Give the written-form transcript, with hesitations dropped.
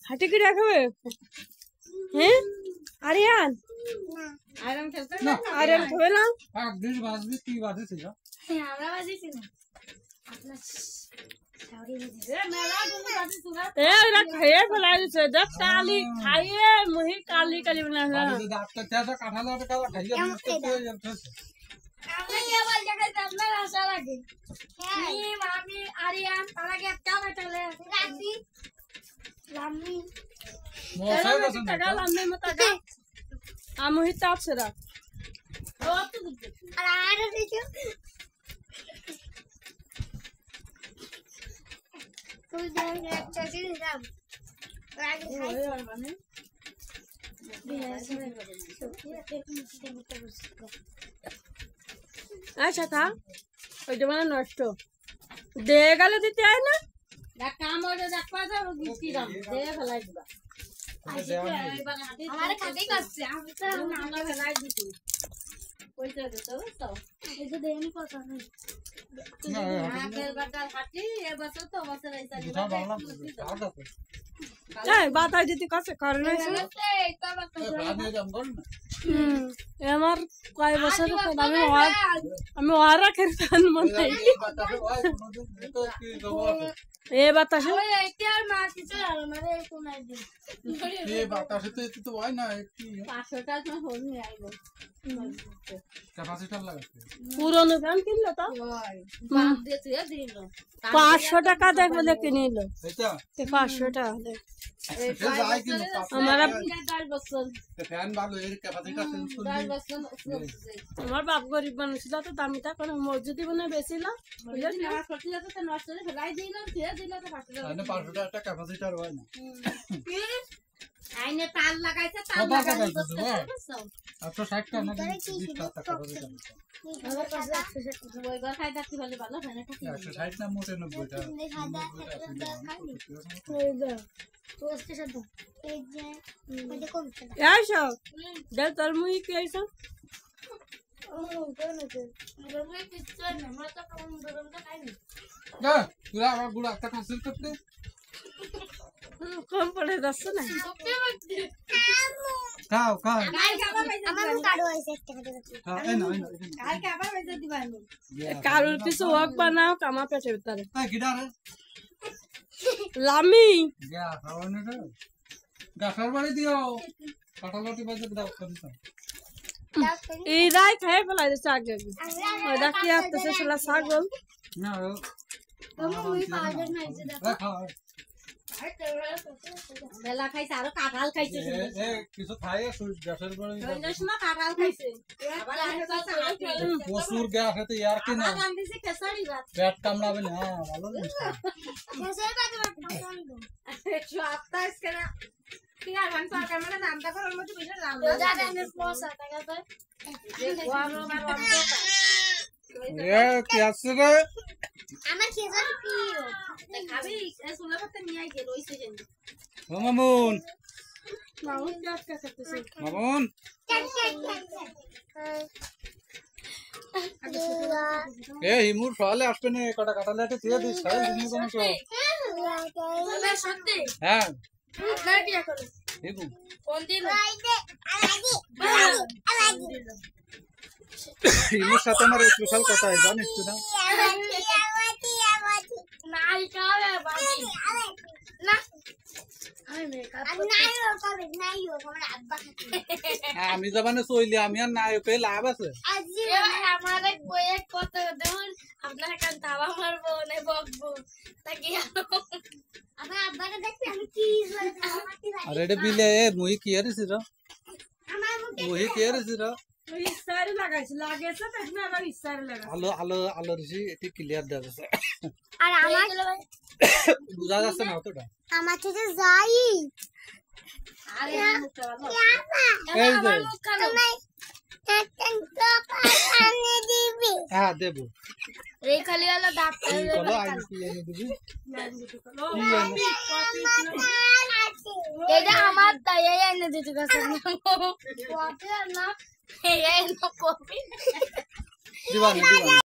হাঁটি কি রাখবে হ্যাঁ আরিয়ান আয়রন খেলতে আরিয়ান খেবে না দিন বাজবি কি বাজেছিল আমরা বাজিছি না আপনার এরা খেয়ে ফেলাই দিছে দেখ কালি খাইয়ে মুহি কালি কালি বনা আমরা কেবল দেখাইতে আপনার আশা লাগে আমি আরিয়ান তারা কি একটা বাটালে রাখি লাম্মি লাম্মি মতাগা আমুহি তাপ से रख আর আরে দেখো তুই দেখ একটা চিজ দাম রাখি খাই अच्छा था ওইটা মানে নষ্ট দে গেলে দিতে হয় না দেখ কাম হলো দেখ পাজা গিফটি দাম দে ফেলাই দিবা আমারে খাতে করছে আমি তো নানা ফেলাই দিছি পয়সা দে তো এই যে দেনি কথা নেই না আগের বাটার হাতি এ বছর তো বছর আইসা দিবা যাই বাতাই দিতে কাছে করে না আমার কয় বছর আমি ওরা খেলতাম মনে এ বাতাসে আর মা কিছু মানে কোনাই দিন এই বাতাসে তো এত তো হয় না একটু 500 টাকা তো হল নি আইবো ক্যাপাসিটর লাগাতে পুরনো ফ্যান কিনলো তো বাপ দিয়ে তুই দিল 500 টাকা দেখ বলে কিনিল এটা 500 টাকা দেখ যাই কিন্তু हमारा 10 বছর ফ্যান ভালো এর ক্যাপাসিটর চেঞ্জ করে 10 বছর আমার বাপ গরিব মানুষ ছিল তো দামিটা কোনো মসজিদি বনে বেচিল বুঝলি না সত্যি কথা তো নষ্ট করে ফেলাই দিলাম ফেলে দিলাম তো 500 টাকা ক্যাপাসিটর হয় না আইনে তার লাগাইছে তার লাগাইছে 160 টাকা না 20 টাকা ক্যাপাসিটর আমার পাশে 160 ওই ঘর খাই থাকতে ভালো ভালো হয় না 160 না মোটে 90 টাকা তো স্টেশন তো এই যে ওইটা কোন ऐसा दे तर मुई के ऐसा ও কোন আছে রমে কিছু না আমরা তো কম গরম তো খাই না না তুই আবার গুড় একটা ক্যান্সেল করতে कम पड़े 10 ना খাও খাও আমার কার্ড আছে একটা হ্যাঁ এই না কালকে আবার বেজে দিবা আমি কারুর কিছু ওয়াক বানাও কামা পেছে ভিতরে এই গিটারে লামি গা খাওয়ানো তো গাছার বাড়ি দিও কাটালটি বাজে দাও করে দাও এই রাই খাই ফেলাই দিছে আগে ওই দেখি আসতেছে শালা ছাগল না তুমি পাউডার নাইছে দেখো খাও বেলা খাইছে আর কাঁঠাল খাইছে এ কিছু খায় গাছের বাড়ি ওই সময় কাঁঠাল খাইছে আবার প্রচুর গ্যাস আছে ইয়ার কি না আবার আনতেছে খেসারি ভাত পেট কামড়াবে না ভালো জিনিস খেসারি ভাত 128 কেনা কি আর ওয়ান পার ক্যামেরা নামটা করার মধ্যে বিশাল নাম যা দেনের পয়সা টাকা তো এ কি আছে রে আমার খেসারি প্রিয় খাবি শুনে করতে নিয়ে আই গেল ওইসে যেন ও মামুন মামুন কাজ করতেছে মামুন এ হিমুর ফলে আসবে না কটা কাটালাতে দিয়ে দিস সারা দিন কোন তো সত্যি হ্যাঁ আপনার কি করে দেখুন কোন দিন হিমুর সাথে আমার স্পেশাল কথা আছে জানিস তুই না নাই কাবে বাকি না আমি মেকআপ নাই আমার আব্বা আমি জবানে চইলি আমি আর নাই পে লাভ আছে আজি আমার এক বইয়ে কত দূর আপনার কান তাওয়া মারবো না বকবো তাকি আমার আব্বাকে দেখবি আমি কি আরে এটা বিলে মুই কি আরিস র আমার মুই কি আরিস র ওই ইস্তারে লাগাইছে লাগেছে দেখবে আবার ইস্তারে লাগাইছে আলো আলো আলো রিসি এটি ক্লিয়ার দেওয়া যাচ্ছে আর আমার বুঝা যাচ্ছে না অতটা আমার তো যাই আরে মুখটা এই যে হ্যাঁ দেবো এই খালি वाला দাঁত বলো আই কি এনে দিবি এটা আমার তাই এনে দিতে গেছে কপি না এই এনে কপি দিবানি দিবানি